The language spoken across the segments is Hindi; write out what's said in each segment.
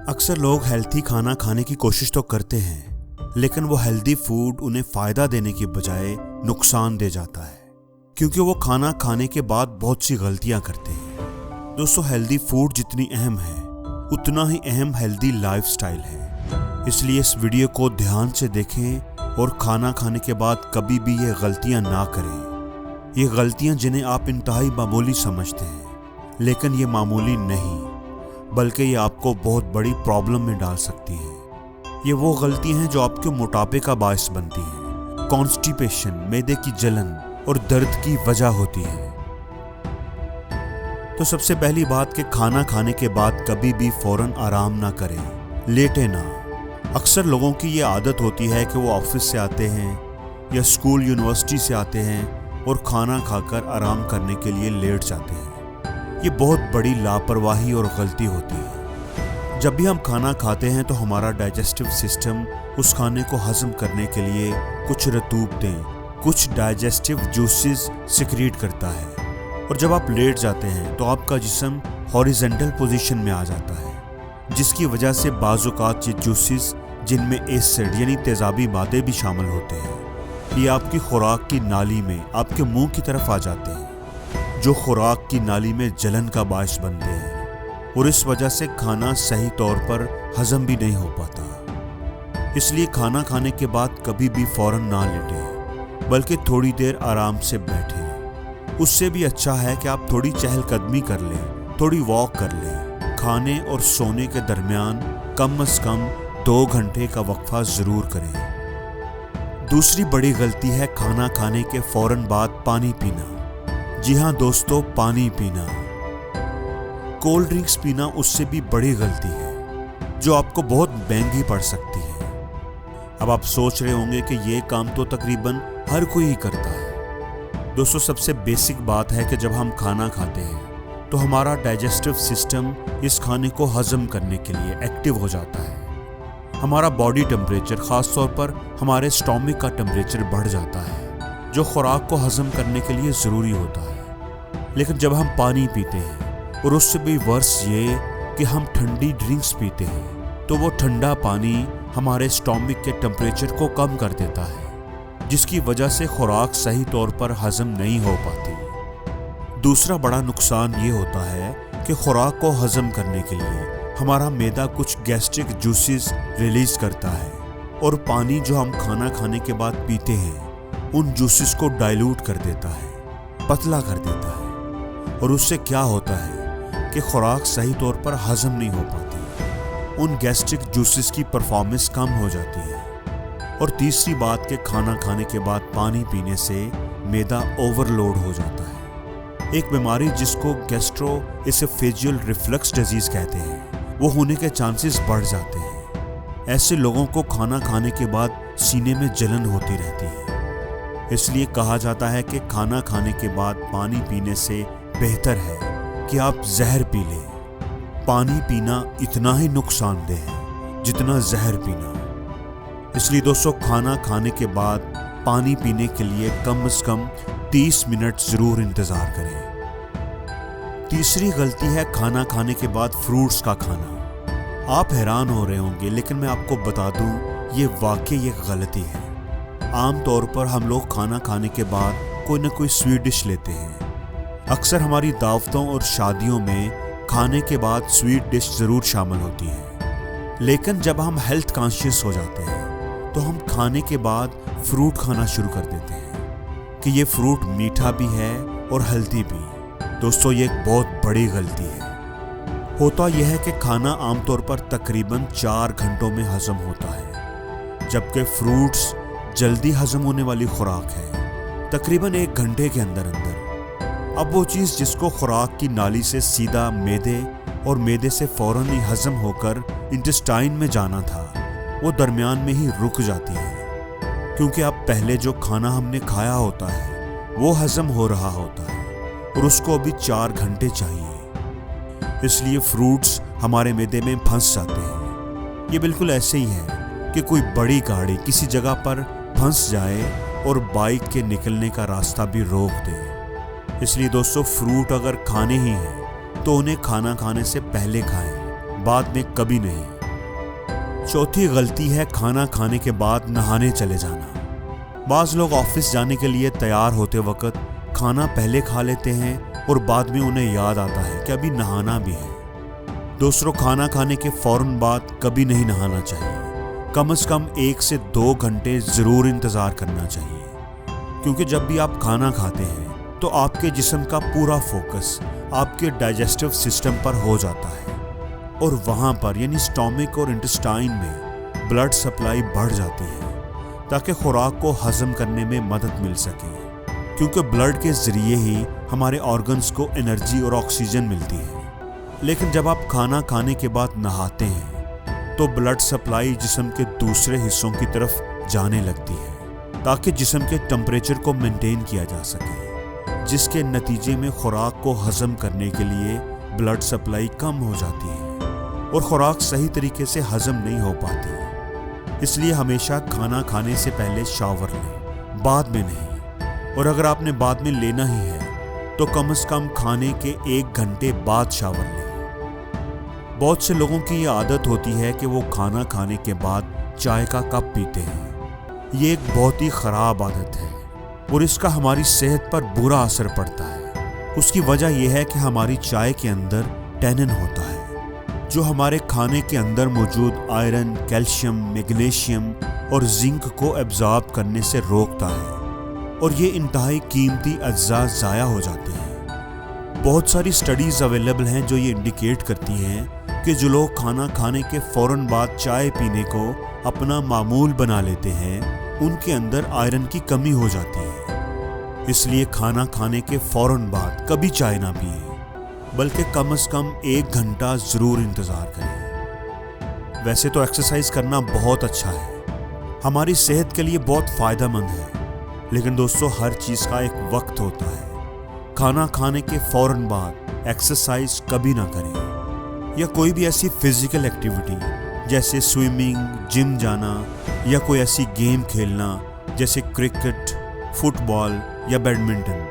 अक्सर लोग हेल्थी खाना खाने की कोशिश तो करते हैं, लेकिन वो हेल्दी फूड उन्हें फायदा देने की बजाय नुकसान दे जाता है, क्योंकि वो खाना खाने के बाद बहुत सी गलतियां करते हैं। दोस्तों, हेल्दी फूड जितनी अहम है, उतना ही अहम हेल्दी लाइफस्टाइल है। इसलिए इस वीडियो को ध्यान से देखें और खाना खाने के बाद कभी भी ये गलतियां ना करें। ये गलतियां जिन्हें आप इंतहाई मामूली समझते हैं, लेकिन ये मामूली नहीं, बल्कि ये आपको बहुत बड़ी प्रॉब्लम में डाल सकती हैं। ये वो गलतियां हैं जो आपके मोटापे का बायस बनती हैं, कॉन्स्टिपेशन, मैदे की जलन और दर्द की वजह होती है। तो सबसे पहली बात कि खाना खाने के बाद कभी भी फौरन आराम ना करें, लेटे ना। अक्सर लोगों की ये आदत होती है कि वो ऑफिस से आते हैं या स्कूल यूनिवर्सिटी से आते हैं और खाना खाकर आराम करने के लिए लेट जाते हैं। ये बहुत बड़ी लापरवाही और गलती होती है। जब भी हम खाना खाते हैं तो हमारा डाइजेस्टिव सिस्टम उस खाने को हजम करने के लिए कुछ रतूबतें, कुछ डाइजेस्टिव जूसेस सिक्रीट करता है, और जब आप लेट जाते हैं तो आपका जिस्म हॉरिजॉन्टल पोजीशन में आ जाता है, जिसकी वजह से बाज़-औक़ात ये जूसेस, जिनमें एसिड यानी तेज़ाबी मादे भी शामिल होते हैं, ये आपकी खुराक की नाली में आपके मुंह की तरफ आ जाते हैं, जो खुराक की नाली में जलन का बायस बनते हैं, और इस वजह से खाना सही तौर पर हजम भी नहीं हो पाता। इसलिए खाना खाने के बाद कभी भी फौरन ना लेटें, बल्कि थोड़ी देर आराम से बैठें। उससे भी अच्छा है कि आप थोड़ी चहलकदमी कर लें, थोड़ी वॉक कर लें। खाने और सोने के दरमियान कम से कम 2 घंटे का वक्फा ज़रूर करें। दूसरी बड़ी गलती है खाना खाने के फौरन बाद पानी पीना। जी हाँ दोस्तों, पानी पीना। कोल्ड ड्रिंक्स पीना उससे भी बड़ी गलती है, जो आपको बहुत महंगी पड़ सकती है। अब आप सोच रहे होंगे कि ये काम तो तकरीबन हर कोई ही करता है। दोस्तों, सबसे बेसिक बात है कि जब हम खाना खाते हैं तो हमारा डाइजेस्टिव सिस्टम इस खाने को हजम करने के लिए एक्टिव हो जाता है। हमारा बॉडी टेम्परेचर, ख़ास तौर पर हमारे स्टोमक का टेम्परेचर बढ़ जाता है, जो खुराक को हजम करने के लिए ज़रूरी होता है। लेकिन जब हम पानी पीते हैं, और उससे भी वर्स ये कि हम ठंडी ड्रिंक्स पीते हैं, तो वो ठंडा पानी हमारे स्टोमक के टेम्परेचर को कम कर देता है, जिसकी वजह से खुराक सही तौर पर हजम नहीं हो पाती। दूसरा बड़ा नुकसान ये होता है कि खुराक को हजम करने के लिए हमारा मैदा कुछ गैस्ट्रिक जूसेस रिलीज करता है, और पानी जो हम खाना खाने के बाद पीते हैं उन जूसेस को डाइल्यूट कर देता है, पतला कर देता है, और उससे क्या होता है कि खुराक सही तौर पर हजम नहीं हो पाती। उन गैस्ट्रिक जूसेस की परफॉर्मेंस कम हो जाती है। और तीसरी बात कि खाना खाने के बाद पानी पीने से मैदा ओवरलोड हो जाता है। एक बीमारी जिसको गैस्ट्रोएसोफेजियल रिफ्लक्स डिजीज कहते हैं, वो होने के चांसेस बढ़ जाते हैं। ऐसे लोगों को खाना खाने के बाद सीने में जलन होती रहती है। इसलिए कहा जाता है कि खाना खाने के बाद पानी पीने से बेहतर है कि आप जहर पी लें। पानी पीना इतना ही नुकसानदेह है जितना जहर पीना। इसलिए दोस्तों, खाना खाने के बाद पानी पीने के लिए कम से कम 30 मिनट ज़रूर इंतज़ार करें। तीसरी गलती है खाना खाने के बाद फ्रूट्स का खाना। आप हैरान हो रहे होंगे, लेकिन मैं आपको बता दूं, ये वाकई एक गलती है। आम तौर पर हम लोग खाना खाने के बाद कोई ना कोई स्वीट डिश लेते हैं। अक्सर हमारी दावतों और शादियों में खाने के बाद स्वीट डिश ज़रूर शामिल होती है। लेकिन जब हम हेल्थ कॉन्शियस हो जाते हैं तो हम खाने के बाद फ्रूट खाना शुरू कर देते हैं कि ये फ्रूट मीठा भी है और हेल्दी भी। दोस्तों, ये एक बहुत बड़ी गलती है। होता यह है कि खाना आमतौर पर तकरीबन 4 घंटों में हजम होता है, जबकि फ्रूट्स जल्दी हजम होने वाली खुराक है, तकरीबन 1 घंटे के अंदर अंदर। अब वो चीज़ जिसको खुराक की नाली से सीधा मैदे और मैदे से फौरन ही हजम होकर इंटेस्टाइन में जाना था, वो दरमियान में ही रुक जाती है, क्योंकि अब पहले जो खाना हमने खाया होता है वो हजम हो रहा होता है, और उसको अभी 4 घंटे चाहिए। इसलिए फ्रूट्स हमारे मैदे में फंस जाते हैं। ये बिल्कुल ऐसे ही है कि कोई बड़ी गाड़ी किसी जगह पर फंस जाए और बाइक के निकलने का रास्ता भी रोक दे। इसलिए दोस्तों, फ्रूट अगर खाने ही हैं तो उन्हें खाना खाने से पहले खाएं, बाद में कभी नहीं। चौथी गलती है खाना खाने के बाद नहाने चले जाना। बाज़ लोग ऑफिस जाने के लिए तैयार होते वक्त खाना पहले खा लेते हैं और बाद में उन्हें याद आता है कि अभी नहाना भी है। दोस्तों, खाना खाने के फौरन बाद कभी नहीं नहाना चाहिए। कम से कम 1 से 2 घंटे ज़रूर इंतज़ार करना चाहिए, क्योंकि जब भी आप खाना खाते हैं तो आपके जिस्म का पूरा फोकस आपके डाइजेस्टिव सिस्टम पर हो जाता है और वहाँ पर यानी स्टोमिक और इंटेस्टाइन में ब्लड सप्लाई बढ़ जाती है ताकि खुराक को हजम करने में मदद मिल सके, क्योंकि ब्लड के ज़रिए ही हमारे ऑर्गन्स को एनर्जी और ऑक्सीजन मिलती है। लेकिन जब आप खाना खाने के बाद नहाते हैं तो ब्लड सप्लाई जिस्म के दूसरे हिस्सों की तरफ जाने लगती है ताकि जिस्म के टेम्परेचर को मेंटेन किया जा सके, जिसके नतीजे में खुराक को हजम करने के लिए ब्लड सप्लाई कम हो जाती है और खुराक सही तरीके से हजम नहीं हो पाती। इसलिए हमेशा खाना खाने से पहले शावर लें, बाद में नहीं। और अगर आपने बाद में लेना ही है तो कम से कम खाने के 1 घंटे बाद शावर लें। बहुत से लोगों की ये आदत होती है कि वो खाना खाने के बाद चाय का कप पीते हैं। ये एक बहुत ही ख़राब आदत है और इसका हमारी सेहत पर बुरा असर पड़ता है। उसकी वजह यह है कि हमारी चाय के अंदर टैनिन होता है, जो हमारे खाने के अंदर मौजूद आयरन, कैल्शियम, मैग्नीशियम और जिंक को एब्जॉर्ब करने से रोकता है और ये इंतहाई कीमती अज्जा ज़ाया हो जाते हैं। बहुत सारी स्टडीज़ अवेलेबल हैं जो ये इंडिकेट करती हैं कि जो लोग खाना खाने के फ़ौरन बाद चाय पीने को अपना मामूल बना लेते हैं, उनके अंदर आयरन की कमी हो जाती है। इसलिए खाना खाने के फ़ौरन बाद कभी चाय ना पिएं, बल्कि कम से कम 1 घंटा ज़रूर इंतज़ार करें। वैसे तो एक्सरसाइज करना बहुत अच्छा है, हमारी सेहत के लिए बहुत फ़ायदेमंद है, लेकिन दोस्तों हर चीज़ का एक वक्त होता है। खाना खाने के फ़ौरन बाद एक्सरसाइज कभी ना करें, या कोई भी ऐसी फिजिकल एक्टिविटी जैसे स्विमिंग, जिम जाना या कोई ऐसी गेम खेलना जैसे क्रिकेट, फुटबॉल या बैडमिंटन।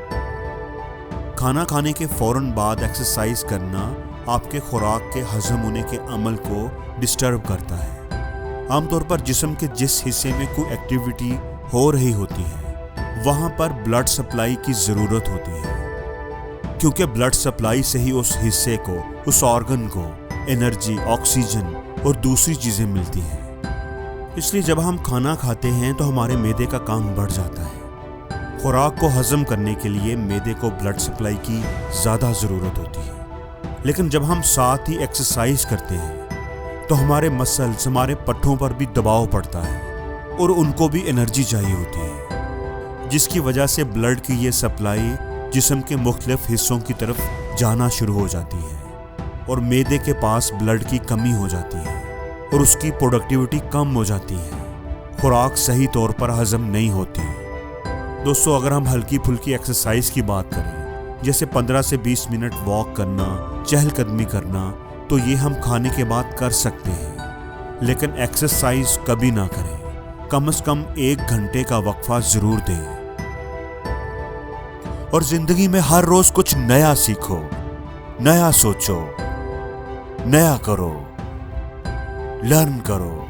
खाना खाने के फ़ौरन बाद एक्सरसाइज करना आपके खुराक के हजम होने के अमल को डिस्टर्ब करता है। आमतौर पर जिस्म के जिस हिस्से में कोई एक्टिविटी हो रही होती है वहाँ पर ब्लड सप्लाई की ज़रूरत होती है, क्योंकि ब्लड सप्लाई से ही उस हिस्से को, उस ऑर्गन को एनर्जी, ऑक्सीजन और दूसरी चीज़ें मिलती हैं। इसलिए जब हम खाना खाते हैं तो हमारे मैदे का काम बढ़ जाता है। खुराक को हजम करने के लिए मैदे को ब्लड सप्लाई की ज़्यादा ज़रूरत होती है। लेकिन जब हम साथ ही एक्सरसाइज करते हैं तो हमारे मसल्स, हमारे पट्ठों पर भी दबाव पड़ता है और उनको भी एनर्जी चाहिए होती है, जिसकी वजह से ब्लड की ये सप्लाई जिस्म के मुख्तलिफ हिस्सों की तरफ जाना शुरू हो जाती है और मैदे के पास ब्लड की कमी हो जाती है और उसकी प्रोडक्टिविटी कम हो जाती है। खुराक सही तौर पर हजम नहीं होती। दोस्तों, अगर हम हल्की फुल्की एक्सरसाइज की बात करें, जैसे 15 से 20 मिनट वॉक करना, चहलकदमी करना, तो ये हम खाने के बाद कर सकते हैं। लेकिन एक्सरसाइज कभी ना करें। कम से कम 1 घंटे का वक्फा ज़रूर दें। और जिंदगी में हर रोज कुछ नया सीखो, नया सोचो, नया करो, लर्न करो।